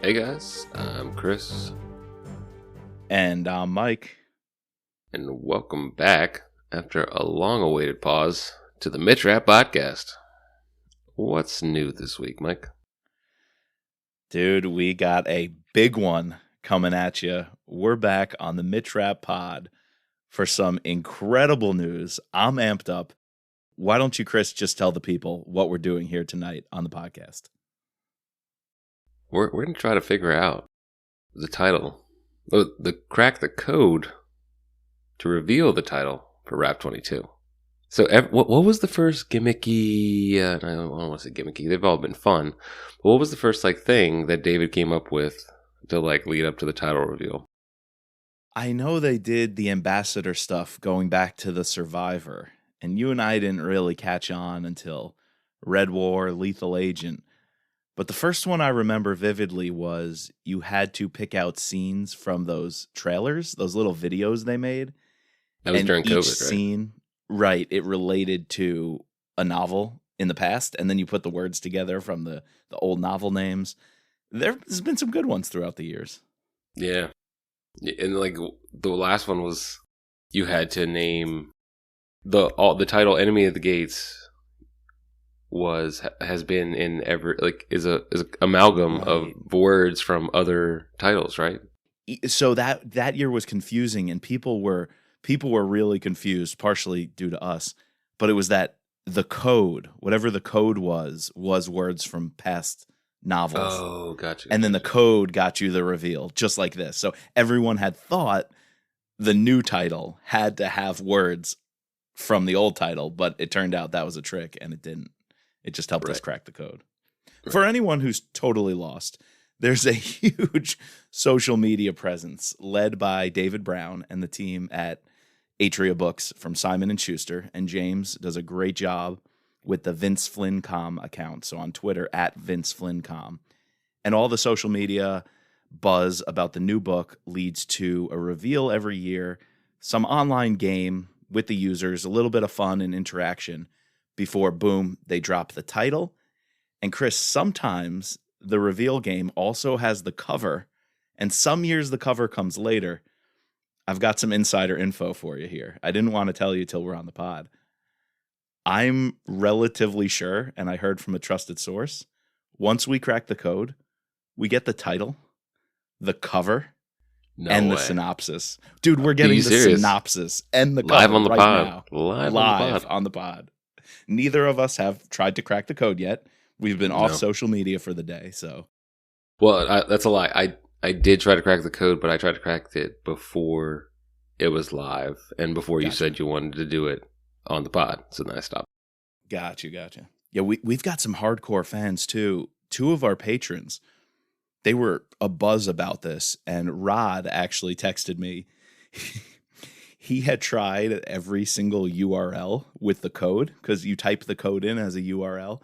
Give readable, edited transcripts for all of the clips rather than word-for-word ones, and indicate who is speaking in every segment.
Speaker 1: Hey guys, I'm Chris,
Speaker 2: And I'm Mike.
Speaker 1: and welcome back after a long-awaited pause to the Mitch Rap Podcast. What's new this week, Mike?
Speaker 2: Dude, we got a big one coming at you. We're back on the Mitch Rap Pod for some incredible news. I'm amped up. Why don't you, Chris, just tell the people what we're doing here tonight on the podcast?
Speaker 1: We're going to try to figure out the title, the crack the code to reveal the title for Rap 22. So what was the first gimmicky, I don't want to say gimmicky, they've all been fun, but what was the first thing that David came up with to lead up to the title reveal?
Speaker 2: I know they did the ambassador stuff going back to the Survivor, and you and I didn't really catch on until Red War, Lethal Agent. But the first one I remember vividly was you had to pick out scenes from those trailers, those little videos they made.
Speaker 1: That was
Speaker 2: And
Speaker 1: during
Speaker 2: each
Speaker 1: COVID, right?
Speaker 2: scene, right, it related to a novel in the past, and then you put the words together from the old novel names. There's been some good ones throughout the years.
Speaker 1: Yeah. And the last one was you had to name the title "Enemy at the Gates" has been in every is a amalgam
Speaker 2: Right.
Speaker 1: of words from other titles, right?
Speaker 2: So that year was confusing, and people were really confused, partially due to us. But it was that the code, whatever the code was words from past novels.
Speaker 1: Oh, gotcha.
Speaker 2: And then the code got you the reveal, just like this. So everyone had thought the new title had to have words from the old title, but it turned out that was a trick, and it didn't. It just helped us crack the code.
Speaker 1: Right.
Speaker 2: For anyone who's totally lost, there's a huge social media presence led by David Brown and the team at Atria Books from Simon & Schuster, and James does a great job with the Vince FlynnCom account, so on Twitter, at Vince FlynnCom. And all the social media buzz about the new book leads to a reveal every year, some online game with the users, a little bit of fun and interaction before, boom, they drop the title. And Chris, sometimes the reveal game also has the cover, and some years the cover comes later. I've got some insider info for you here. I didn't want to tell you till we're on the pod. I'm relatively sure, and I heard from a trusted source, once we crack the code, we get the title, the cover, and the synopsis. Dude, we're getting the synopsis and the cover
Speaker 1: live on the
Speaker 2: right
Speaker 1: pod.
Speaker 2: now.
Speaker 1: Live
Speaker 2: on the pod. Neither of us have tried to crack the code yet. We've been off social media for the day, so.
Speaker 1: Well, that's a lie. I did try to crack the code, but I tried to crack it before it was live and before you said you wanted to do it on the pod. So then I stopped.
Speaker 2: Gotcha. Yeah, we've got some hardcore fans too. Two of our patrons, they were abuzz about this, and Rod actually texted me. He had tried every single URL with the code, because you type the code in as a URL,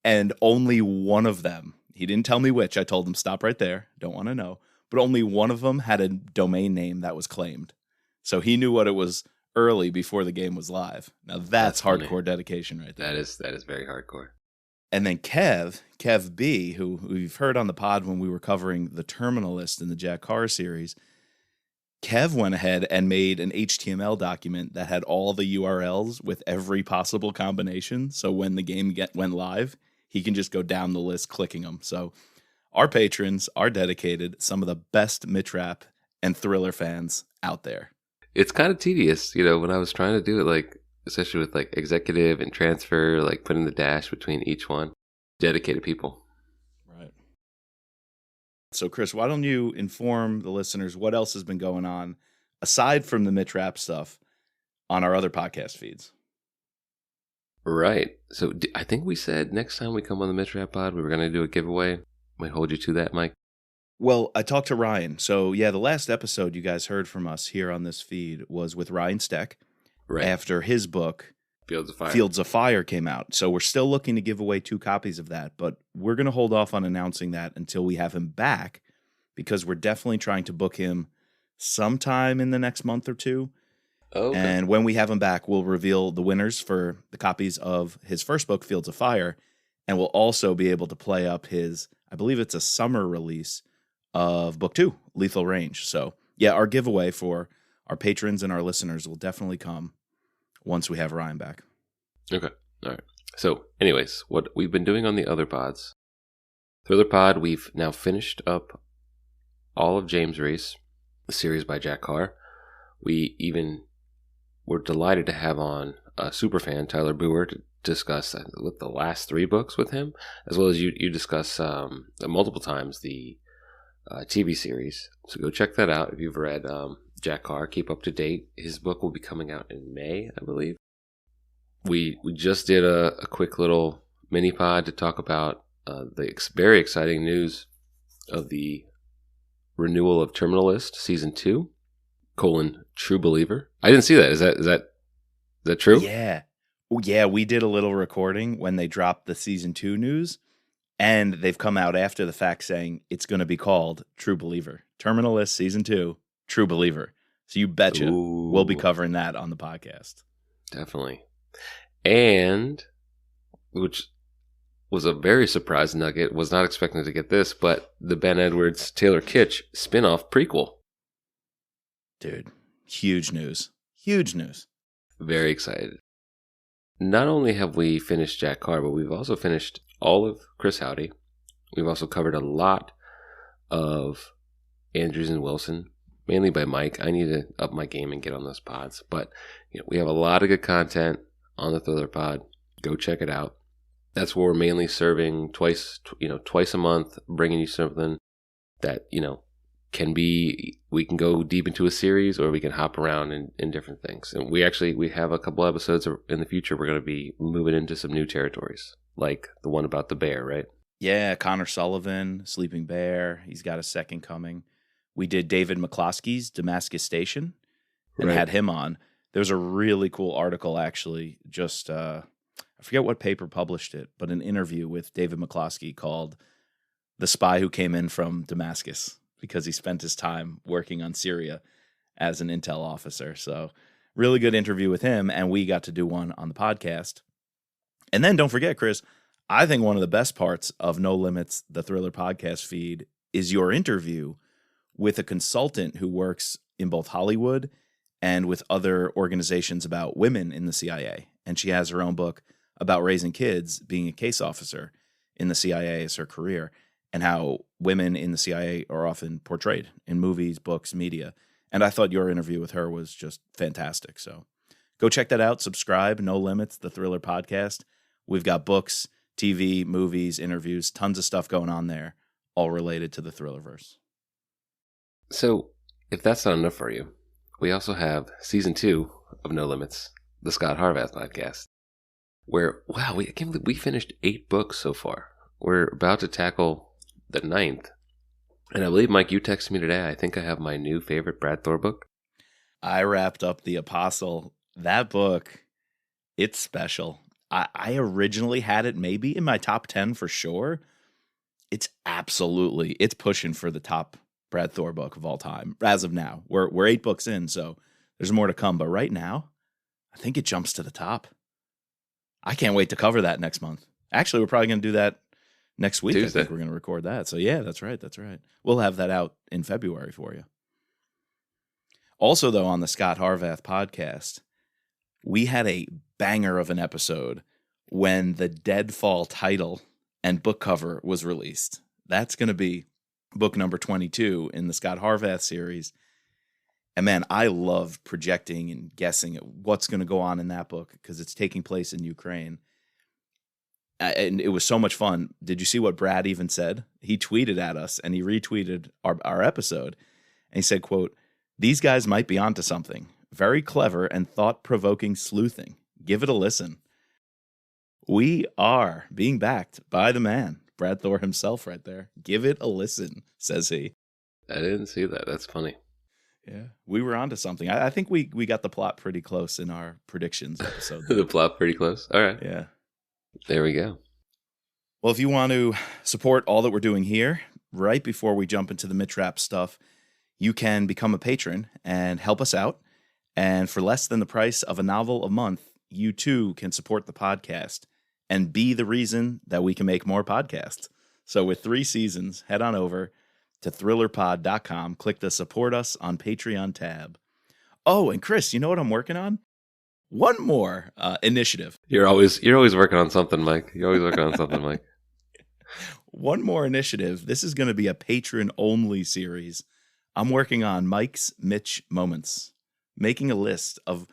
Speaker 2: and only one of them, he didn't tell me which, I told him stop right there, don't want to know, but only one of them had a domain name that was claimed. So he knew what it was early before the game was live. Now that's hardcore dedication right there.
Speaker 1: That is very hardcore.
Speaker 2: And then Kev B, who we've heard on the pod when we were covering The Terminalist in the Jack Carr series, Kev went ahead and made an HTML document that had all the URLs with every possible combination. So when the game went live, he can just go down the list clicking them. So our patrons are dedicated, some of the best Mitch Rap and Thriller fans out there.
Speaker 1: It's kind of tedious, when I was trying to do it, especially with executive and transfer, putting the dash between each one. Dedicated people.
Speaker 2: Right. So, Chris, why don't you inform the listeners what else has been going on, aside from the Mitch Rap stuff, on our other podcast feeds?
Speaker 1: Right. So I think we said next time we come on the Mitch Rap Pod, we were going to do a giveaway. Might hold you to that, Mike.
Speaker 2: Well, I talked to Ryan. So, yeah, the last episode you guys heard from us here on this feed was with Ryan Steck. Right. After his book, Fields of Fire came out. So we're still looking to give away 2 copies of that, but we're going to hold off on announcing that until we have him back, because we're definitely trying to book him sometime in the next month or 2. Okay. And when we have him back, we'll reveal the winners for the copies of his first book, Fields of Fire, and we'll also be able to play up his, I believe it's a summer release, of book 2, Lethal Range. So, yeah, our giveaway for our patrons and our listeners will definitely come once we have Ryan back.
Speaker 1: Okay. All right. So, anyways, what we've been doing on the other pods, Thriller Pod, we've now finished up all of James Reese, the series by Jack Carr. We even were delighted to have on a superfan, Tyler Brewer, to discuss with the last 3 books with him, as well as you discuss multiple times the TV series. So go check that out if you've read Jack Carr. Keep up to date. His book will be coming out in May, I believe. We just did a quick little mini pod to talk about the very exciting news of the renewal of Terminal List Season 2, True Believer. I didn't see that. Is that true?
Speaker 2: Yeah. Yeah, we did a little recording when they dropped the Season 2 news, and they've come out after the fact saying it's going to be called True Believer. Terminal List Season 2, True Believer. So you betcha we'll be covering that on the podcast.
Speaker 1: Definitely. And, which was a very surprise nugget, was not expecting to get this, but the Ben Edwards Taylor Kitsch spin-off prequel.
Speaker 2: Dude, huge news. Huge news.
Speaker 1: Very excited. Not only have we finished Jack Carr, but we've also finished all of Chris Howdy. We've also covered a lot of Andrews and Wilson, mainly by Mike. I need to up my game and get on those pods. But we have a lot of good content on the Thriller Pod. Go check it out. That's where we're mainly serving twice a month, bringing you something that, can be, we can go deep into a series or we can hop around in different things. And we have a couple episodes in the future. We're going to be moving into some new territories, like the one about the bear, right?
Speaker 2: Yeah, Connor Sullivan, Sleeping Bear. He's got a second coming. We did David McCloskey's Damascus Station and had him on. There's a really cool article, actually, just, I forget what paper published it, but an interview with David McCloskey called The Spy Who Came In From Damascus, because he spent his time working on Syria as an intel officer. So really good interview with him, and we got to do one on the podcast. And then don't forget, Chris, I think one of the best parts of No Limits, the Thriller podcast feed, is your interview with a consultant who works in both Hollywood and with other organizations about women in the CIA. And she has her own book about raising kids, being a case officer in the CIA as her career, and how women in the CIA are often portrayed in movies, books, media. And I thought your interview with her was just fantastic. So go check that out. Subscribe. No Limits, the Thriller podcast. We've got books, TV, movies, interviews, tons of stuff going on there, all related to the Thrillerverse.
Speaker 1: So if that's not enough for you, we also have Season 2 of No Limits, the Scott Harvath podcast, where, wow, I can't believe we finished 8 books so far. We're about to tackle the 9th. And I believe, Mike, you texted me today. I think I have my new favorite Brad Thor book.
Speaker 2: I wrapped up The Apostle. That book, it's special. I originally had it maybe in my top 10 for sure. It's pushing for the top Brad Thor book of all time as of now. We're 8 books in, so there's more to come. But right now, I think it jumps to the top. I can't wait to cover that next month. Actually, we're probably going to do that next week.
Speaker 1: Tuesday.
Speaker 2: I think we're going to record that. So yeah, that's right. We'll have that out in February for you. Also, though, on the Scott Harvath podcast, we had a banger of an episode when the Deadfall title and book cover was released. That's going to be book number 22 in the Scott Harvath series. And man, I love projecting and guessing at what's going to go on in that book because it's taking place in Ukraine. And it was so much fun. Did you see what Brad even said? He tweeted at us and he retweeted our episode. And he said, quote, "These guys might be onto something. Very clever and thought-provoking sleuthing. Give it a listen." We are being backed by the man, Brad Thor himself right there. Give it a listen, says he.
Speaker 1: I didn't see that. That's funny.
Speaker 2: Yeah, we were onto something. I think we got the plot pretty close in our predictions episode.
Speaker 1: The plot pretty close. All right.
Speaker 2: Yeah.
Speaker 1: There we go.
Speaker 2: Well, if you want to support all that we're doing here, right before we jump into the Mitch-Rap stuff, you can become a patron and help us out. And for less than the price of a novel a month, you too can support the podcast and be the reason that we can make more podcasts. So with 3 seasons, head on over to thrillerpod.com. Click the Support Us on Patreon tab. Oh, and Chris, you know what I'm working on? One more initiative.
Speaker 1: You're always working on something, Mike. You're always working on something, Mike.
Speaker 2: One more initiative. This is going to be a patron-only series. I'm working on Mike's Mitch moments, making a list of,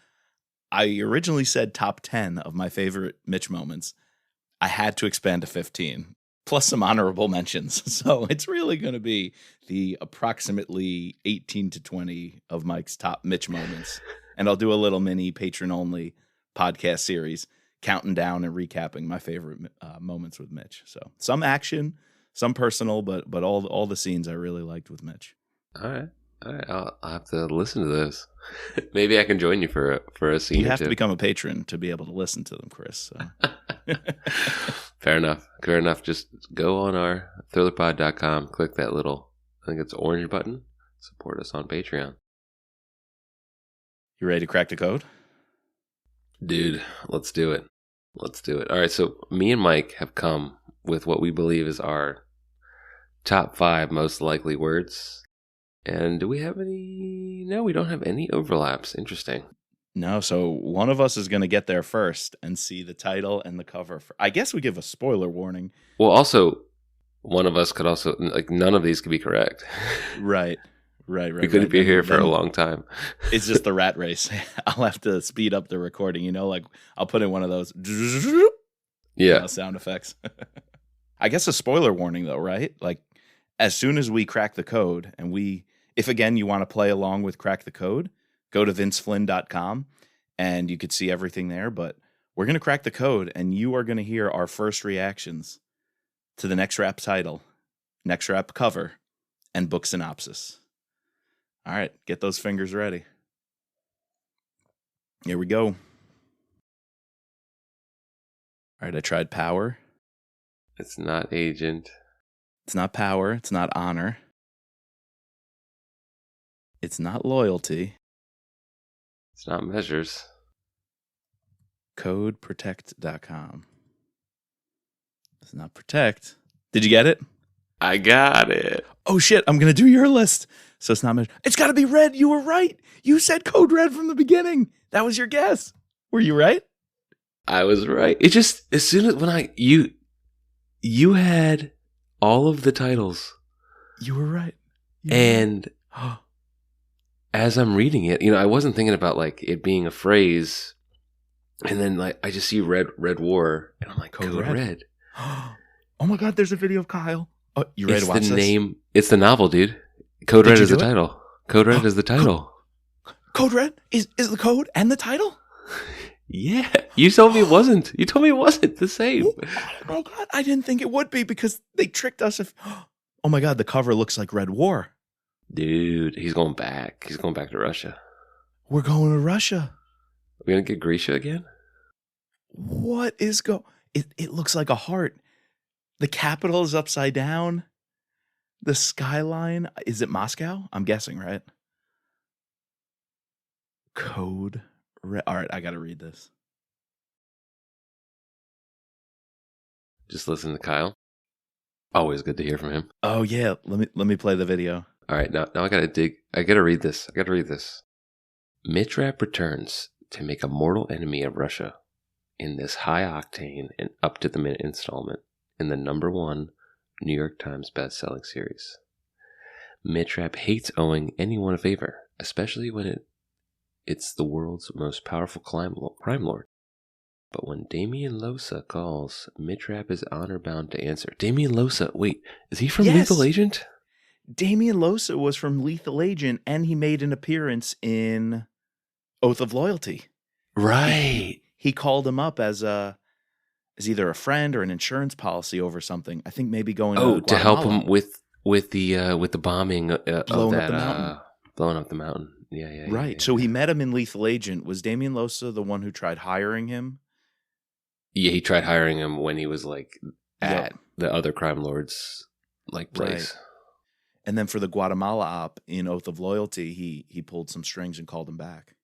Speaker 2: I originally said top 10 of my favorite Mitch moments. I had to expand to 15, plus some honorable mentions. So it's really going to be the approximately 18 to 20 of Mike's top Mitch moments. And I'll do a little mini patron-only podcast series, counting down and recapping my favorite moments with Mitch. So some action, some personal, but all the scenes I really liked with Mitch.
Speaker 1: All right. I'll have to listen to this. Maybe I can join you for a scene.
Speaker 2: You have to become a patron to be able to listen to them, Chris. So.
Speaker 1: Fair enough. Just go on our thrillerpod.com, click that little, I think it's orange button, support us on Patreon.
Speaker 2: You ready to crack the code?
Speaker 1: Dude, let's do it. All right, so me and Mike have come with what we believe is our top 5 most likely words. And do we have any? No, we don't have any overlaps. Interesting.
Speaker 2: No, so one of us is going to get there first and see the title and the cover. I guess we give a spoiler warning.
Speaker 1: Well, also, one of us could also, like, none of these could be correct.
Speaker 2: Right.
Speaker 1: We couldn't be here for a long time.
Speaker 2: It's just the rat race. I'll have to speed up the recording, like I'll put in one of those sound effects. I guess a spoiler warning though, right? Like as soon as we crack the code and if again you want to play along with Crack the Code, go to vinceflynn.com and you could see everything there, but we're going to crack the code and you are going to hear our first reactions to the next rap title, next rap cover, and book synopsis. All right, get those fingers ready. Here we go. All right, I tried power.
Speaker 1: It's not agent.
Speaker 2: It's not power. It's not honor. It's not loyalty.
Speaker 1: It's not measures.
Speaker 2: Codeprotect.com. It's not protect. Did you get it?
Speaker 1: I got it.
Speaker 2: Oh shit, I'm going to do your list. So it's not measure. It's got to be red. You were right. You said code red from the beginning. That was your guess. Were you right?
Speaker 1: I was right. It just, as soon as when you had all of the titles.
Speaker 2: You were right.
Speaker 1: And as I'm reading it, I wasn't thinking about like it being a phrase. And then like I just see red war and I'm like, code red.
Speaker 2: Oh my God, there's a video of Kyle. Oh, you ready to watch this?
Speaker 1: It's the novel, dude. Code Red is the title. Code Red is the title.
Speaker 2: Code Red is the code and the title?
Speaker 1: Yeah. You told me it wasn't. You told me it wasn't the same.
Speaker 2: Oh God, I didn't think it would be because they tricked us. Oh my God, the cover looks like Red War.
Speaker 1: Dude, he's going back. He's going back to Russia.
Speaker 2: We're going to Russia.
Speaker 1: We're going to get Grisha again?
Speaker 2: What is It looks like a heart. The capital is upside down. The skyline, is it Moscow? I'm guessing, right? Code red. All right, I got to read this.
Speaker 1: Just listen to Kyle. Always good to hear from him.
Speaker 2: Oh yeah, let me play the video.
Speaker 1: All right, now I gotta read this. Mitch Rapp returns to make a mortal enemy of Russia in this high octane and up to the minute installment in the #1 New York Times best-selling series. Mitch Rapp hates owing anyone a favor, especially when it's the world's most powerful crime lord. But when Damian Losa calls, Mitch Rapp is honor-bound to answer. Damian Losa, wait, is he from Lethal Agent?
Speaker 2: Damian Losa was from Lethal Agent, and he made an appearance in Oath of Loyalty.
Speaker 1: Right.
Speaker 2: He called him up as either a friend or an insurance policy over something. I think maybe going
Speaker 1: to help him with the bombing
Speaker 2: blowing up the mountain.
Speaker 1: Blowing up the mountain. Yeah.
Speaker 2: Right.
Speaker 1: Yeah.
Speaker 2: So he met him in Lethal Agent. Was Damian Losa the one who tried hiring him?
Speaker 1: Yeah, he tried hiring him when he was like at the other crime lord's like place.
Speaker 2: Right. And then for the Guatemala op in Oath of Loyalty, he pulled some strings and called him back.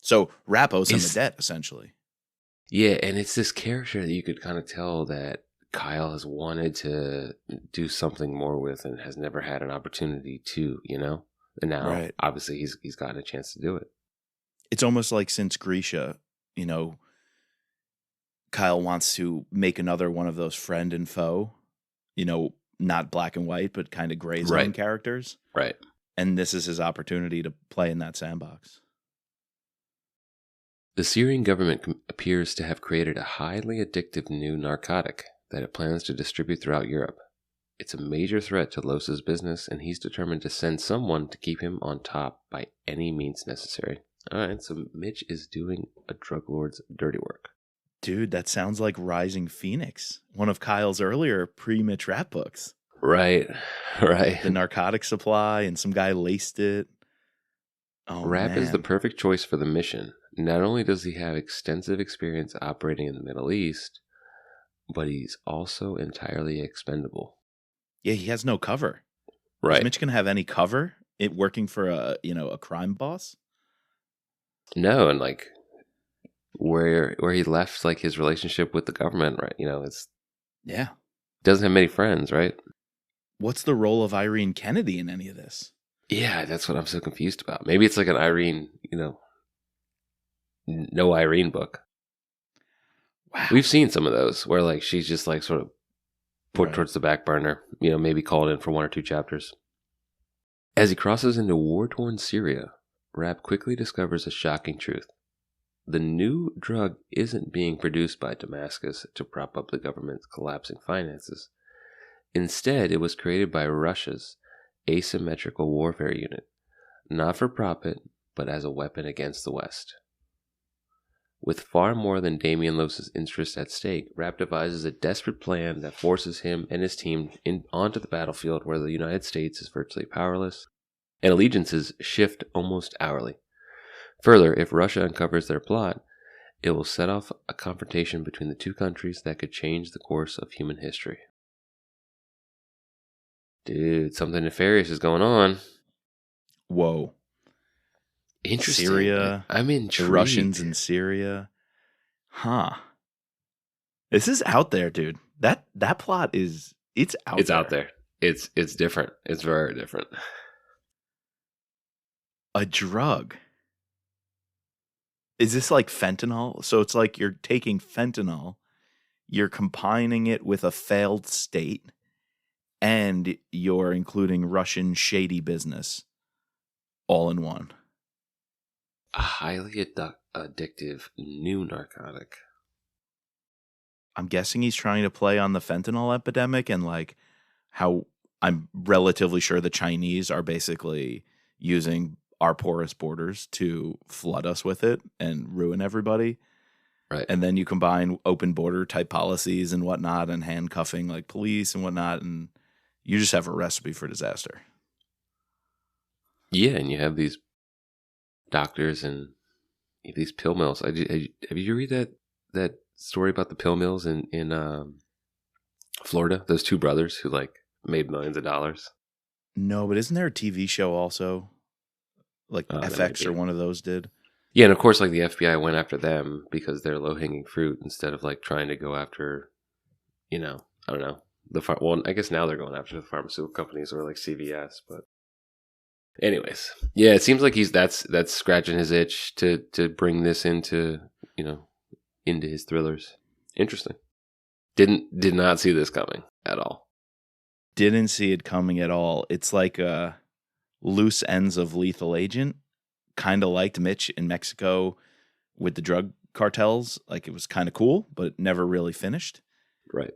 Speaker 2: So Rapp owes him a debt, essentially.
Speaker 1: Yeah, and it's this character that you could kind of tell that Kyle has wanted to do something more with and has never had an opportunity to, And now,
Speaker 2: Right.
Speaker 1: obviously, he's gotten a chance to do it.
Speaker 2: It's almost like since Grisha, Kyle wants to make another one of those friend and foe, not black and white, but kind of gray zone
Speaker 1: Right.
Speaker 2: characters.
Speaker 1: Right.
Speaker 2: And this is his opportunity to play in that sandbox.
Speaker 1: The Syrian government appears to have created a highly addictive new narcotic that it plans to distribute throughout Europe. It's a major threat to Los's business, and he's determined to send someone to keep him on top by any means necessary. All right, so Mitch is doing a drug lord's dirty work.
Speaker 2: Dude, that sounds like Rising Phoenix, one of Kyle's earlier pre-Mitch rap books.
Speaker 1: Right.
Speaker 2: The narcotic supply, and some guy laced it. Oh,
Speaker 1: Rap is the
Speaker 2: man.
Speaker 1: perfect choice for the mission. Not only does he have extensive experience operating in the Middle East, but he's also entirely expendable.
Speaker 2: Yeah, he has no cover.
Speaker 1: Right.
Speaker 2: Is Mitch going to have any cover working for a crime boss?
Speaker 1: No, and like where he left like his relationship with the government, right? It's doesn't have many friends, right?
Speaker 2: What's the role of Irene Kennedy in any of this?
Speaker 1: Yeah, that's what I'm so confused about. Maybe it's like an Irene, no Irene book.
Speaker 2: Wow.
Speaker 1: We've seen some of those where like she's just like sort of put
Speaker 2: Right.
Speaker 1: towards the back burner, maybe called in for 1 or 2 chapters. As he crosses into war-torn Syria, Rap quickly discovers a shocking truth. The new drug isn't being produced by Damascus to prop up the government's collapsing finances. Instead, it was created by Russia's asymmetrical warfare unit, not for profit, but as a weapon against the West. With far more than Damian Los's interest at stake, Rap devises a desperate plan that forces him and his team onto the battlefield where the United States is virtually powerless, and allegiances shift almost hourly. Further, if Russia uncovers their plot, it will set off a confrontation between the two countries that could change the course of human history. Dude, something nefarious is going on.
Speaker 2: Whoa.
Speaker 1: Interesting.
Speaker 2: Syria.
Speaker 1: I'm intrigued.
Speaker 2: The Russians in Syria. Huh. This is out there, dude. That plot is it's out there.
Speaker 1: It's different. It's very different.
Speaker 2: A drug. Is this like fentanyl? So it's like you're taking fentanyl, you're combining it with a failed state, and you're including Russian shady business all in one.
Speaker 1: A highly addictive new narcotic.
Speaker 2: I'm guessing he's trying to play on the fentanyl epidemic and like how I'm relatively sure the Chinese are basically using our porous borders to flood us with it and ruin everybody.
Speaker 1: Right.
Speaker 2: And then you combine open border type policies and whatnot and handcuffing like police and whatnot, and you just have a recipe for disaster.
Speaker 1: Yeah, and you have these doctors and these pill mills. Have you read that story about the pill mills in Florida? Those 2 brothers who like made millions of dollars.
Speaker 2: No, but isn't there a TV show also? Like FX or one of those did?
Speaker 1: Yeah, and of course, like the FBI went after them because they're low-hanging fruit instead of like trying to go after, I don't know. Well, I guess now they're going after the pharmaceutical companies or like CVS, but anyways, yeah, it seems like that's scratching his itch to bring this into into his thrillers. Interesting. Did not see this coming at all.
Speaker 2: Didn't see it coming at all. It's like loose ends of Lethal Agent. Kind of liked Mitch in Mexico with the drug cartels. Like it was kind of cool, but never really finished.
Speaker 1: Right.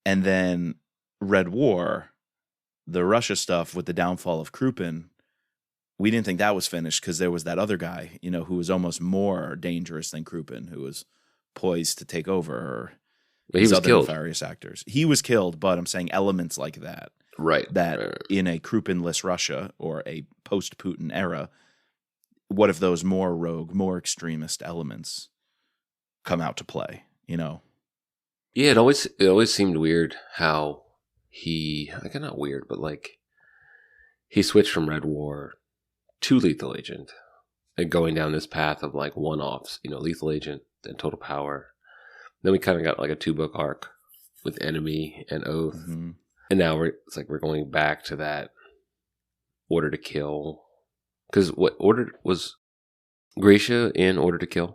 Speaker 2: And then Red War, the Russia stuff with the downfall of Krupin, we didn't think that was finished because there was that other guy, who was almost more dangerous than Krupin, who was poised to take over. Or
Speaker 1: he was killed.
Speaker 2: Nefarious actors. He was killed, but I'm saying elements like that.
Speaker 1: Right.
Speaker 2: That
Speaker 1: right.
Speaker 2: In a Krupin-less Russia or a post-Putin era, what if those more rogue, more extremist elements come out to play, Yeah,
Speaker 1: it always seemed weird how not weird, but like he switched from Red War to Lethal Agent and going down this path of like one-offs, Lethal Agent, then Total Power. Then we kind of got like a 2-book arc with Enemy and Oath,
Speaker 2: Mm-hmm.
Speaker 1: and now we're going back to that Order to Kill, because what Order was Grisha in Order to Kill,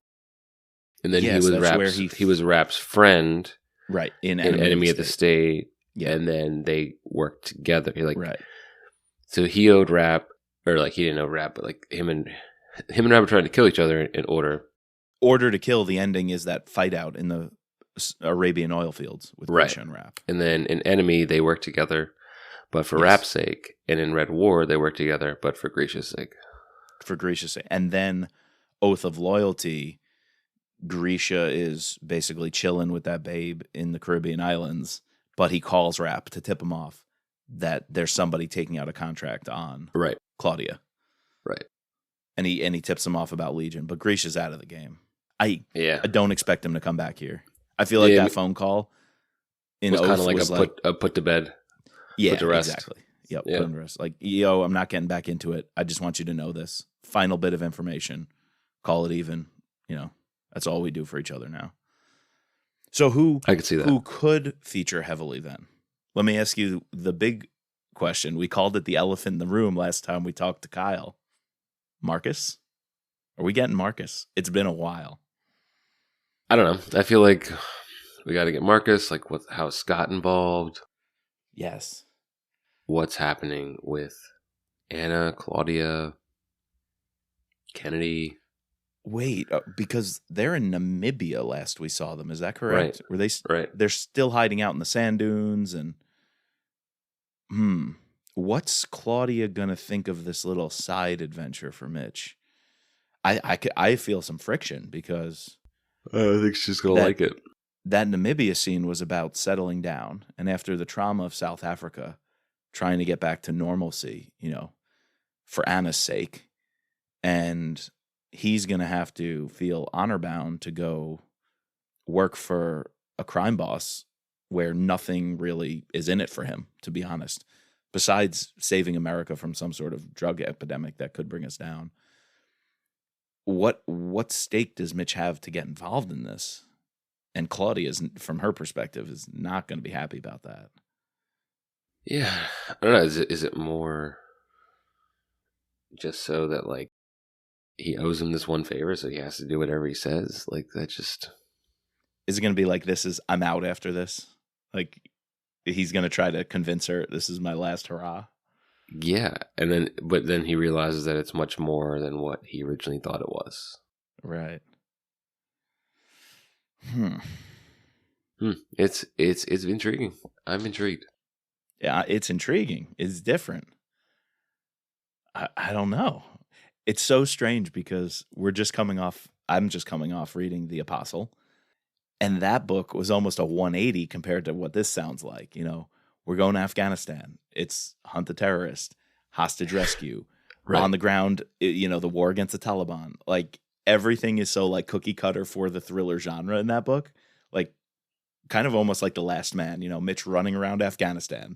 Speaker 1: and then
Speaker 2: Yes, that's where
Speaker 1: he was Rap's friend
Speaker 2: right in
Speaker 1: in Enemy of the State,
Speaker 2: Yeah.
Speaker 1: and then they worked together.
Speaker 2: Right.
Speaker 1: So he owed Rap, or like he didn't owe Rap, but like him and Rap were trying to kill each other in Order.
Speaker 2: Order to Kill, the ending is that fight out in the Arabian oil fields with Grisha and Rap.
Speaker 1: And then in Enemy, they worked together, but for
Speaker 2: Yes.
Speaker 1: Rap's sake. And in Red War, they worked together, but for Grisha's sake.
Speaker 2: For Grisha's sake. And then Oath of Loyalty, Grisha is basically chilling with that babe in the Caribbean islands, but he calls Rap to tip him off that there's somebody taking out a contract on
Speaker 1: Right.
Speaker 2: Claudia.
Speaker 1: Right.
Speaker 2: And he tips him off about Legion, but Grisha's out of the game. I
Speaker 1: Yeah.
Speaker 2: don't expect him to come back here. I feel like that phone call in
Speaker 1: was
Speaker 2: Oath
Speaker 1: kind of like
Speaker 2: was
Speaker 1: a put to bed.
Speaker 2: Yeah,
Speaker 1: put to rest.
Speaker 2: exactly. Yep,
Speaker 1: Yeah.
Speaker 2: put to rest. Like, yo, I'm not getting back into it. I just want you to know this. Final bit of information. Call it even. You know, that's all we do for each other now. So
Speaker 1: I could see that.
Speaker 2: Who could feature heavily then? Let me ask you the big question. We called it the elephant in the room last time we talked to Kyle. Marcus? Are we getting Marcus? It's been a while.
Speaker 1: I don't know. I feel like we got to get Marcus. Like, how is Scott involved?
Speaker 2: Yes.
Speaker 1: What's happening with Anna, Claudia, Kennedy?
Speaker 2: Wait, because they're in Namibia last we saw them. Is that correct?
Speaker 1: Right.
Speaker 2: Were they?
Speaker 1: Right.
Speaker 2: They're still hiding out in the sand dunes and. What's Claudia gonna think of this little side adventure for Mitch? I feel some friction because
Speaker 1: I think she's gonna like it.
Speaker 2: That Namibia scene was about settling down, and after the trauma of South Africa, trying to get back to normalcy, you know, for Anna's sake, and he's gonna have to feel honor bound to go work for a crime boss where nothing really is in it for him, to be honest, besides saving America from some sort of drug epidemic that could bring us down. What stake does Mitch have to get involved in this? And Claudia, from her perspective, is not going to be happy about that.
Speaker 1: Yeah, I don't know. Is it more just so that like he owes him this one favor, so he has to do whatever he says? Like that just.
Speaker 2: Is it going to be like I'm out after this? Like he's going to try to convince her this is my last hurrah?
Speaker 1: Yeah, but then he realizes that it's much more than what he originally thought it was.
Speaker 2: Right.
Speaker 1: It's intriguing. I'm intrigued.
Speaker 2: Yeah, it's intriguing. It's different. I don't know. It's so strange because I'm just coming off reading The Apostle. And that book was almost a 180 compared to what this sounds like. You know, we're going to Afghanistan. It's hunt the terrorist, hostage rescue,
Speaker 1: right.
Speaker 2: On the ground, you know, the war against the Taliban. Like everything is so like cookie cutter for the thriller genre in that book. Like kind of almost like The Last Man, you know, Mitch running around Afghanistan,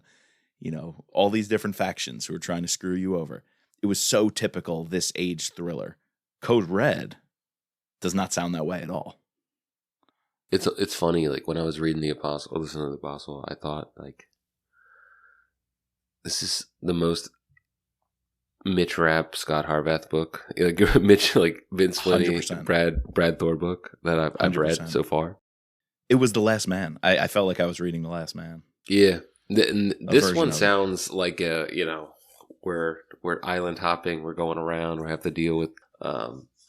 Speaker 2: you know, all these different factions who are trying to screw you over. It was so typical this age thriller. Code Red does not sound that way at all.
Speaker 1: It's funny, like when I was reading listening to The Apostle, I thought like this is the most Mitch Rapp, Scott Harvath book. Like Mitch, like Vince Flinney, Brad Thor book that I've read so far.
Speaker 2: It was The Last Man. I felt like I was reading The Last Man.
Speaker 1: Yeah. This one sounds like we're island hopping, we're going around, we have to deal with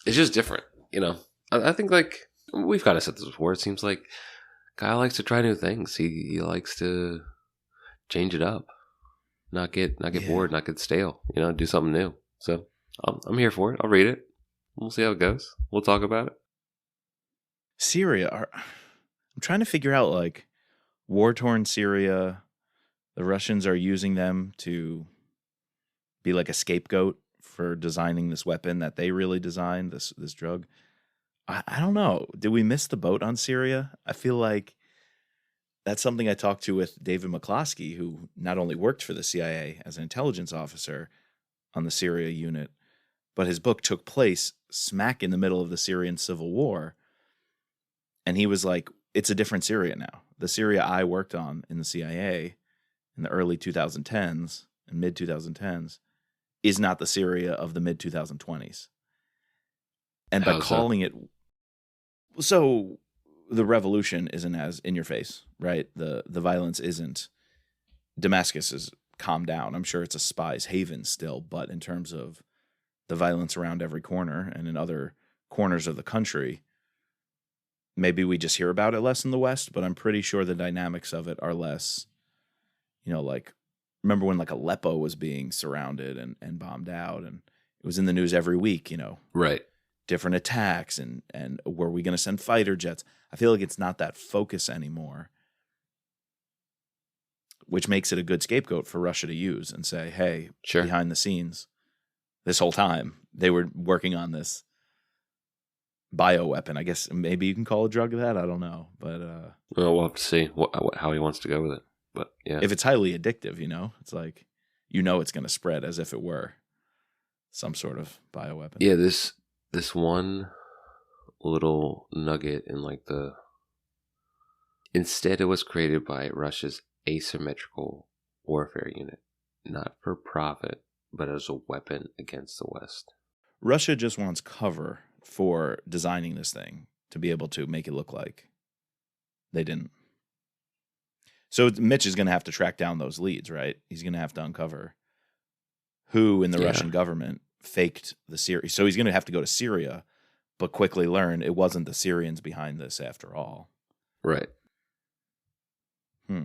Speaker 1: it's just different, you know. I think like we've kind of said this before. It seems like Kyle likes to try new things. He likes to change it up, not get bored, not get stale. You know, do something new. So I'm here for it. I'll read it. We'll see how it goes. We'll talk about it.
Speaker 2: Syria. I'm trying to figure out like war-torn Syria. The Russians are using them to be like a scapegoat for designing this weapon that they really designed. This drug. I don't know. Did we miss the boat on Syria? I feel like that's something I talked to with David McCloskey, who not only worked for the CIA as an intelligence officer on the Syria unit, but his book took place smack in the middle of the Syrian civil war. And he was like, it's a different Syria now. The Syria I worked on in the CIA in the early 2010s and mid 2010s is not the Syria of the mid 2020s. And by
Speaker 1: How so?
Speaker 2: calling it, so the revolution isn't as in your face, right? The violence isn't. Damascus is calmed down. I'm sure it's a spy's haven still, but in terms of the violence around every corner and in other corners of the country, maybe we just hear about it less in the West, but I'm pretty sure the dynamics of it are less, like, remember when like Aleppo was being surrounded and bombed out, and it was in the news every week,
Speaker 1: Right.
Speaker 2: different attacks and were we going to send fighter jets? I feel like it's not that focus anymore, which makes it a good scapegoat for Russia to use and say, hey,
Speaker 1: Sure.
Speaker 2: behind the scenes, this whole time they were working on this bioweapon. I guess maybe you can call a drug that. I don't know. But
Speaker 1: Well, we'll have to see how he wants to go with it. But yeah.
Speaker 2: if it's highly addictive, it's like, it's going to spread as if it were some sort of bioweapon.
Speaker 1: Yeah, this one little nugget in like instead it was created by Russia's asymmetrical warfare unit, not for profit, but as a weapon against the West.
Speaker 2: Russia just wants cover for designing this thing to be able to make it look like they didn't. So Mitch is going to have to track down those leads, right? He's going to have to uncover who in the Russian government faked the Syria. So he's going to have to go to Syria, but quickly learn it wasn't the Syrians behind this after all.
Speaker 1: Right.
Speaker 2: All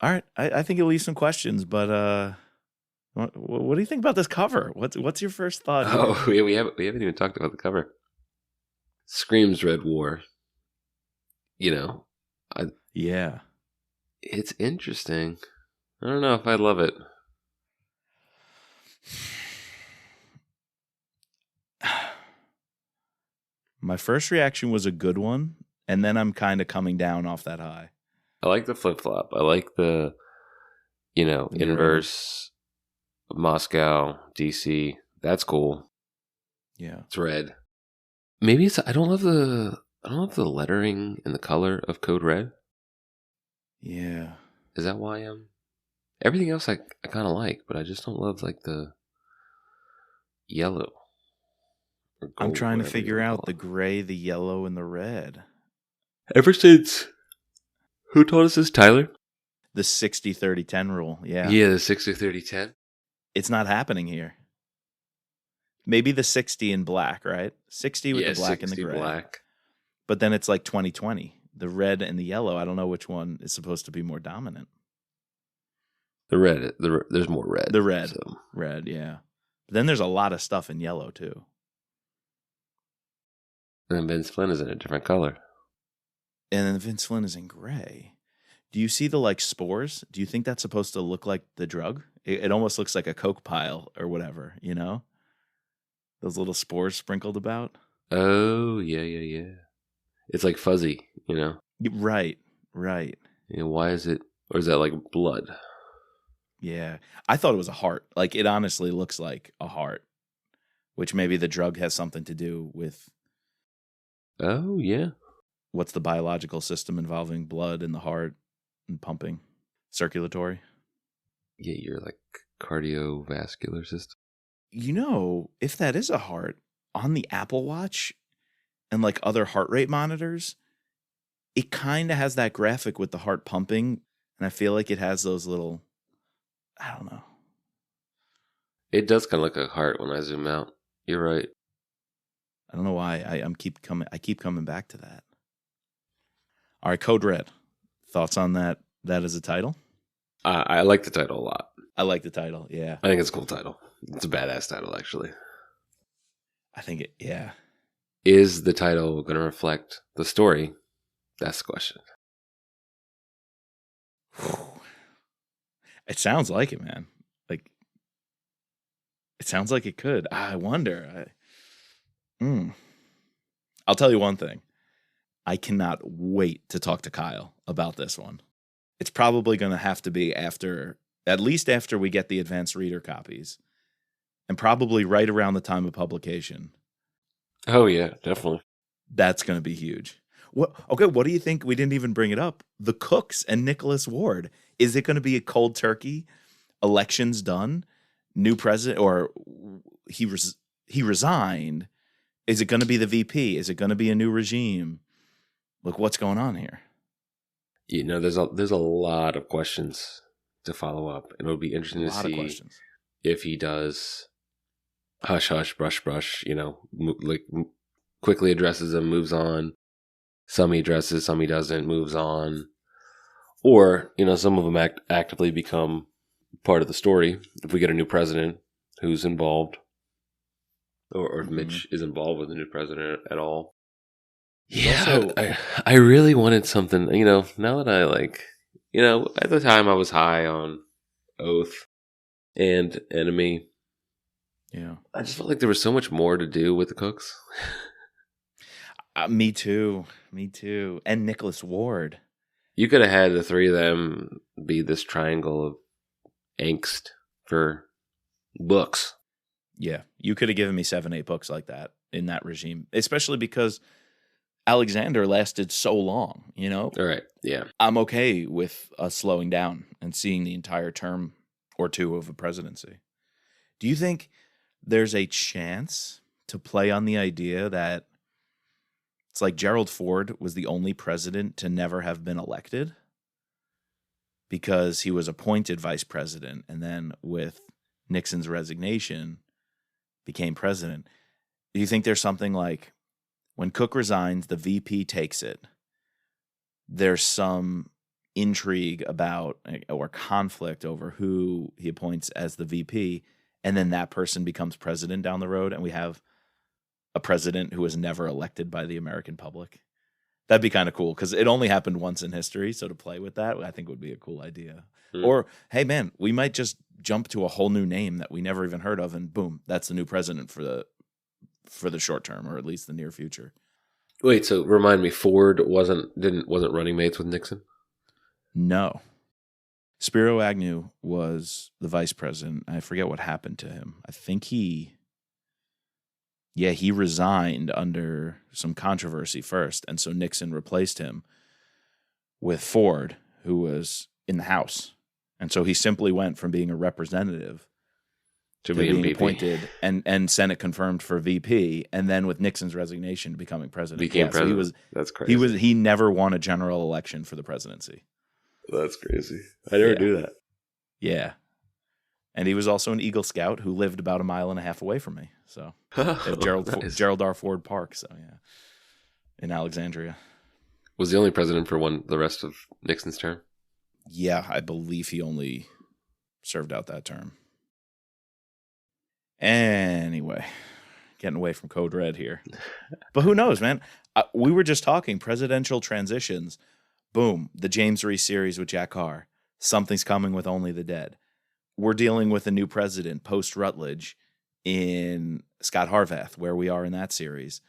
Speaker 2: right. I think it leaves some questions, but what do you think about this cover? What's your first thought?
Speaker 1: Oh, yeah, we haven't even talked about the cover. Screams Red War.
Speaker 2: Yeah.
Speaker 1: It's interesting. I don't know if I love it.
Speaker 2: My first reaction was a good one, and then I'm kind of coming down off that high.
Speaker 1: I like the flip-flop. I like the, inverse Moscow, DC. That's cool.
Speaker 2: Yeah.
Speaker 1: It's red. Maybe it's I don't love the lettering and the color of Code Red.
Speaker 2: Yeah.
Speaker 1: Is that why everything else I kind of like, but I just don't love like the yellow.
Speaker 2: I'm trying to figure out the gray, the yellow, and the red.
Speaker 1: Ever since, who taught us this, Tyler?
Speaker 2: The 60-30-10 rule, yeah.
Speaker 1: Yeah, the 60-30-10.
Speaker 2: It's not happening here. Maybe the 60 in black, right? 60 with the black and the gray.
Speaker 1: Black.
Speaker 2: But then it's like 20-20. The red and the yellow, I don't know which one is supposed to be more dominant.
Speaker 1: The red, there's more red.
Speaker 2: The red, red, yeah. But then there's a lot of stuff in yellow, too.
Speaker 1: And then Vince Flynn is in a different color.
Speaker 2: And then Vince Flynn is in gray. Do you see the spores? Do you think that's supposed to look like the drug? It almost looks like a Coke pile or whatever, Those little spores sprinkled about.
Speaker 1: Oh, yeah. It's like fuzzy,
Speaker 2: Right.
Speaker 1: Why is it, or is that like blood?
Speaker 2: Yeah. I thought it was a heart. Like, it honestly looks like a heart, which maybe the drug has something to do with.
Speaker 1: Oh, yeah.
Speaker 2: What's the biological system involving blood in the heart and pumping? Circulatory?
Speaker 1: Yeah, your like cardiovascular system.
Speaker 2: If that is a heart, on the Apple Watch and like other heart rate monitors, it kind of has that graphic with the heart pumping. And I feel like it has those little, I don't know.
Speaker 1: It does kind of look like a heart when I zoom out. You're right.
Speaker 2: I don't know why I keep coming back to that. All right, Code Red. Thoughts on that as a title?
Speaker 1: I like the title a lot.
Speaker 2: I like the title, yeah.
Speaker 1: I think it's a cool title. It's a badass title, actually.
Speaker 2: I think it, yeah.
Speaker 1: Is the title going to reflect the story? That's the question.
Speaker 2: It sounds like it, man. Like, it sounds like it could. I wonder. I'll tell you one thing. I cannot wait to talk to Kyle about this one. It's probably going to have to be at least after we get the advanced reader copies, and probably right around the time of publication.
Speaker 1: Oh, yeah, definitely.
Speaker 2: That's going to be huge. What? Okay, what do you think? We didn't even bring it up. The Cooks and Nicholas Ward. Is it going to be a cold turkey? Elections done, new president, or he resigned? Is it going to be the VP? Is it going to be a new regime? Look, what's going on here?
Speaker 1: There's a lot of questions to follow up, and it'll be interesting to see if he does hush hush, brush brush. Quickly addresses them, moves on. Some he addresses, some he doesn't, moves on. Or, some of them actively become part of the story. If we get a new president who's involved, or if Mitch is involved with the new president at all. Yeah, I really wanted something, now that at the time I was high on Oath and Enemy.
Speaker 2: Yeah.
Speaker 1: I just felt like there was so much more to do with the Cooks.
Speaker 2: Me too. And Nicholas Ward.
Speaker 1: You could have had the three of them be this triangle of angst for books.
Speaker 2: Yeah. You could have given me 7-8 books like that in that regime, especially because Alexander lasted so long,
Speaker 1: All right. Yeah.
Speaker 2: I'm okay with us slowing down and seeing the entire term or two of a presidency. Do you think there's a chance to play on the idea that it's like Gerald Ford was the only president to never have been elected because he was appointed vice president and then with Nixon's resignation became president? Do you think there's something like when Cook resigns, the VP takes it? There's some intrigue about or conflict over who he appoints as the VP, and then that person becomes president down the road, and we have a president who was never elected by the American public. That'd be kind of cool because it only happened once in history. So to play with that, I think would be a cool idea. Or, hey, man, we might just jump to a whole new name that we never even heard of, and boom, that's the new president for the short term, or at least the near future.
Speaker 1: Wait, so remind me, Ford wasn't running mates with Nixon?
Speaker 2: No. Spiro Agnew was the vice president. I forget what happened to him. I think he resigned under some controversy first, and so Nixon replaced him with Ford, who was in the House. And so he simply went from being a representative to being appointed and Senate confirmed for VP, and then with Nixon's resignation, becoming president.
Speaker 1: President.
Speaker 2: So
Speaker 1: that's crazy.
Speaker 2: He never won a general election for the presidency.
Speaker 1: That's crazy. I never knew that.
Speaker 2: Yeah. And he was also an Eagle Scout who lived about 1.5 miles away from me. So at Gerald R. Ford Park. So yeah, in Alexandria.
Speaker 1: Was the only president for the rest of Nixon's term?
Speaker 2: Yeah, I believe he only served out that term. Anyway, getting away from Code Red here. But who knows, man? We were just talking presidential transitions. Boom, the James Reese series with Jack Carr. Something's coming with Only the Dead. We're dealing with a new president post-Rutledge in Scott Harvath, where we are in that series.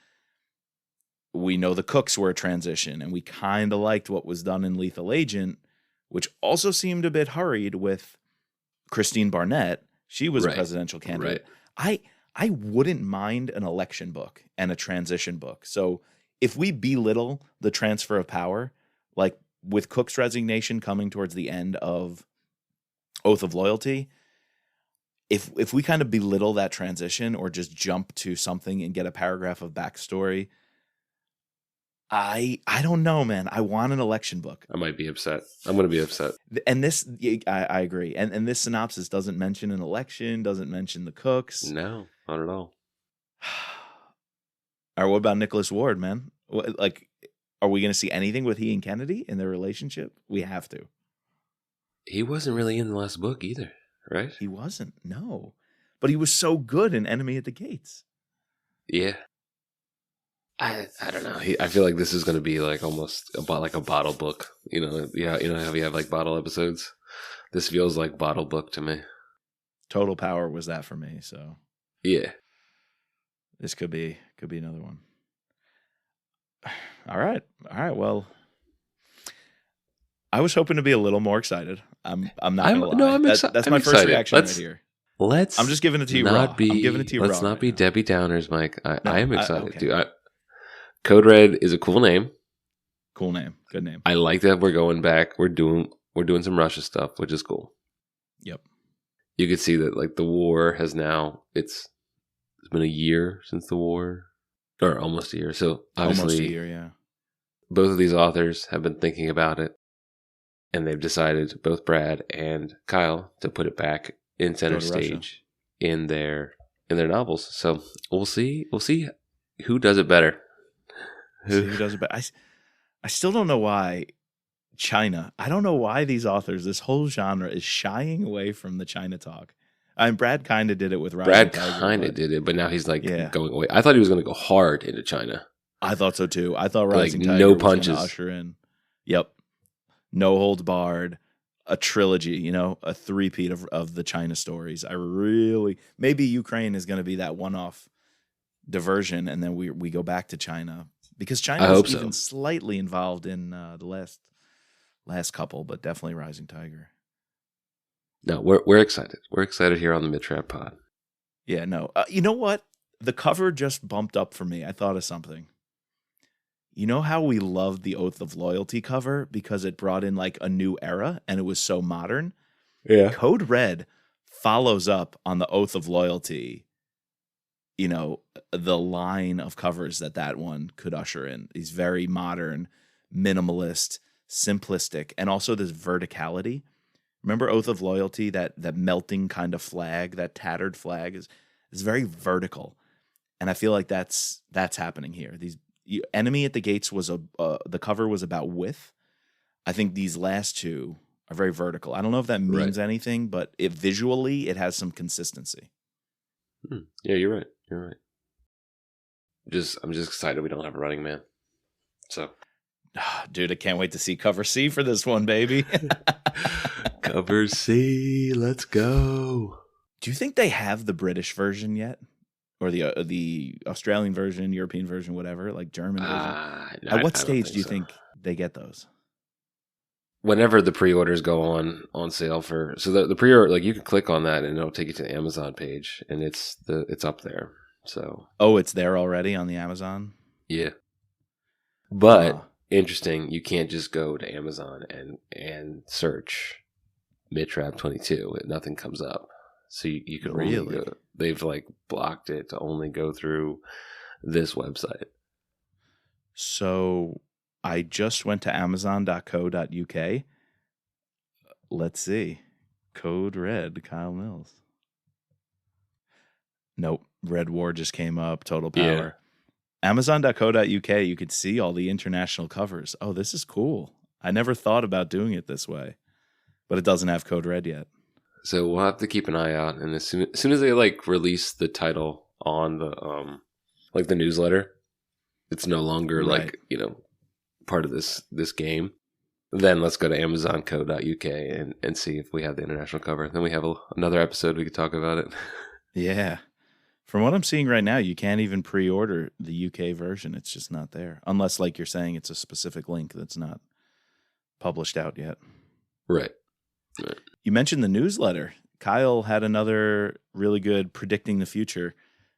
Speaker 2: We know the Cooks were a transition, and we kind of liked what was done in Lethal Agent, which also seemed a bit hurried with Christine Barnett. She was a presidential candidate.
Speaker 1: Right.
Speaker 2: I wouldn't mind an election book and a transition book. So if we belittle the transfer of power, like with Cook's resignation coming towards the end of Oath of Loyalty, if we kind of belittle that transition or just jump to something and get a paragraph of backstory, I don't know, man. I want an election book.
Speaker 1: I might be upset. I'm going to be upset.
Speaker 2: And this, I agree. And this synopsis doesn't mention an election, doesn't mention the Cooks.
Speaker 1: No, not at all.
Speaker 2: Or what about Nicholas Ward, man? Like, are we going to see anything with he and Kennedy in their relationship? We have to.
Speaker 1: He wasn't really in the last book either, right?
Speaker 2: He wasn't, no. But he was so good in Enemy at the Gates.
Speaker 1: Yeah. I don't know. I feel like this is going to be like almost like a bottle book. Yeah. How we have like bottle episodes. This feels like bottle book to me.
Speaker 2: Total Power was that for me. So
Speaker 1: yeah,
Speaker 2: this could be another one. All right. Well, I was hoping to be a little more excited. I'm not gonna lie.
Speaker 1: No, I'm excited.
Speaker 2: That's my first reaction right here.
Speaker 1: I'm
Speaker 2: just giving it to you raw. I'm giving it to you
Speaker 1: let's
Speaker 2: raw.
Speaker 1: Not be Debbie Downers, Mike. I am excited,
Speaker 2: okay.
Speaker 1: dude. Code Red is a cool name.
Speaker 2: Cool name. Good name.
Speaker 1: I like that we're going back. We're doing some Russia stuff, which is cool.
Speaker 2: Yep.
Speaker 1: You could see that like the war has now it's been a year since the war, or almost a year. So obviously,
Speaker 2: almost a year, yeah.
Speaker 1: Both of these authors have been thinking about it, and they've decided, both Brad and Kyle, to put it back in center stage in their novels. So we'll see who does it better.
Speaker 2: Who does it better? I still don't know why China. I don't know why these authors, this whole genre, is shying away from the China talk. Brad kind of did it with Rising Tiger.
Speaker 1: Brad kind of did it, but now he's like going away. I thought he was going to go hard into China.
Speaker 2: I thought so too. I thought Rising Tiger
Speaker 1: no
Speaker 2: was
Speaker 1: punches.
Speaker 2: Going to usher in. Yep. No holds barred. A trilogy, a three-peat of the China stories. Maybe Ukraine is going to be that one-off diversion, and then we go back to China. Because China is even slightly involved in the last couple, but definitely Rising Tiger.
Speaker 1: No, we're excited. We're excited here on the Mid-Trap Pod.
Speaker 2: Yeah, no. You know what? The cover just bumped up for me. I thought of something. You know how we loved the Oath of Loyalty cover because it brought in like a new era and it was so modern?
Speaker 1: Yeah.
Speaker 2: Code Red follows up on the Oath of Loyalty, the line of covers that one could usher in. These very modern, minimalist, simplistic, and also this verticality. Remember Oath of Loyalty, that melting kind of flag, that tattered flag is very vertical. And I feel like that's happening here. Enemy at the Gates was the cover was about width. I think these last two are very vertical. I don't know if that means anything, but visually it has some consistency.
Speaker 1: Yeah, you're right. You're right. I'm just excited we don't have a Running Man. So,
Speaker 2: dude, I can't wait to see cover C for this one, baby.
Speaker 1: Cover C, let's go.
Speaker 2: Do you think they have the British version yet? Or the Australian version, European version, whatever, like German version? At what stage do you think they get those?
Speaker 1: Whenever the pre-orders go on sale the pre-order, like you can click on that and it'll take you to the Amazon page and it's up there. So
Speaker 2: it's there already on the Amazon?
Speaker 1: Yeah. But interesting, you can't just go to Amazon and search Mid-Trap 22. Nothing comes up. So you can really they've like blocked it to only go through this website.
Speaker 2: So I just went to amazon.co.uk. Let's see. Code Red, Kyle Mills. Nope. Red War just came up. Total Power. Yeah. Amazon.co.uk, you could see all the international covers. Oh, this is cool. I never thought about doing it this way. But it doesn't have Code Red yet.
Speaker 1: So we'll have to keep an eye out, and as soon as they like release the title on the like the newsletter, it's no longer like part of this game. Then let's go to Amazon.co.uk and see if we have the international cover. Then we have another episode we could talk about it.
Speaker 2: Yeah, from what I'm seeing right now, you can't even pre-order the UK version. It's just not there, unless like you're saying it's a specific link that's not published out yet.
Speaker 1: Right.
Speaker 2: You mentioned the newsletter. Kyle had another really good Predicting the Future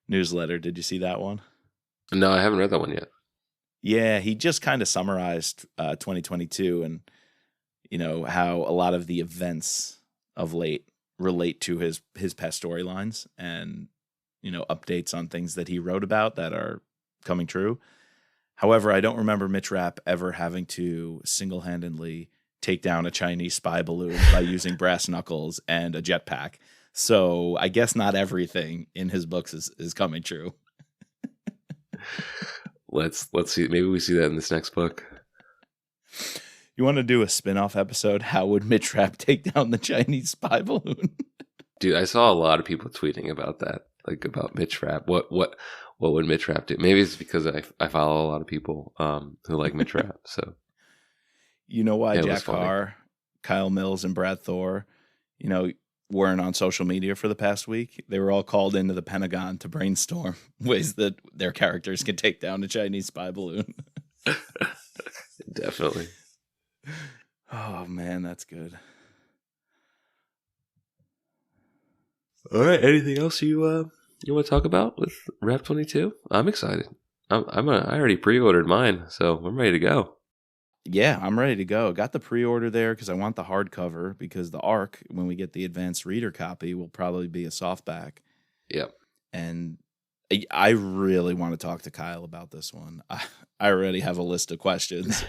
Speaker 2: newsletter. Did you see that one?
Speaker 1: No, I haven't read that one yet.
Speaker 2: Yeah, he just kind of summarized 2022 and, how a lot of the events of late relate to his past storylines and, updates on things that he wrote about that are coming true. However, I don't remember Mid-Trap ever having to single-handedly take down a Chinese spy balloon by using brass knuckles and a jetpack. So I guess not everything in his books is coming true.
Speaker 1: Let's see. Maybe we see that in this next book.
Speaker 2: You want to do a spin-off episode? How would Mid-Trap take down the Chinese spy balloon?
Speaker 1: Dude, I saw a lot of people tweeting about that, like about Mid-Trap. What would Mid-Trap do? Maybe it's because I follow a lot of people who like Mid-Trap. So.
Speaker 2: You know why Jack Carr, Kyle Mills, and Brad Thor, weren't on social media for the past week? They were all called into the Pentagon to brainstorm ways that their characters can take down a Chinese spy balloon.
Speaker 1: Definitely.
Speaker 2: Oh, man, that's good.
Speaker 1: All right. Anything else you want to talk about with Rap 22? I'm excited. I already pre-ordered mine, so I'm ready to go.
Speaker 2: Yeah, I'm ready to go. Got the pre-order there because I want the hardcover, because the ARC, when we get the advanced reader copy, will probably be a softback.
Speaker 1: Yep.
Speaker 2: And I really want to talk to Kyle about this one. I already have a list of questions,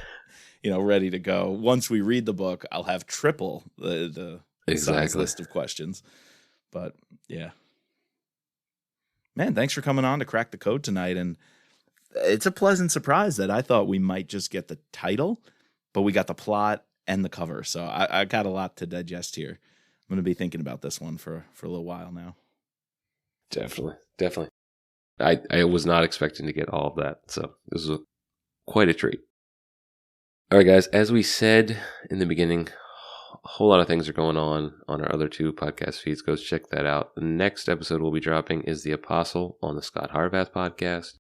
Speaker 2: ready to go. Once we read the book, I'll have triple the size list of questions. But yeah. Man, thanks for coming on to Crack the Code tonight. And it's a pleasant surprise that I thought we might just get the title, but we got the plot and the cover. So I got a lot to digest here. I'm going to be thinking about this one for a little while now.
Speaker 1: Definitely. I was not expecting to get all of that. So this was quite a treat. All right, guys, as we said in the beginning, a whole lot of things are going on our other 2 podcast feeds. Go check that out. The next episode we'll be dropping is The Apostle on the Scott Harvath podcast.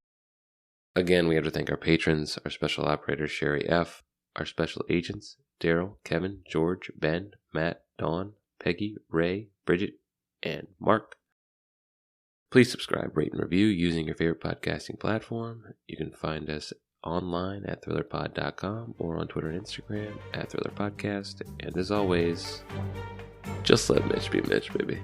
Speaker 1: Again, we have to thank our patrons, our special operator, Sherry F., our special agents, Daryl, Kevin, George, Ben, Matt, Dawn, Peggy, Ray, Bridget, and Mark. Please subscribe, rate, and review using your favorite podcasting platform. You can find us online at thrillerpod.com or on Twitter and Instagram at thrillerpodcast. And as always, just let Mitch be Mitch, baby.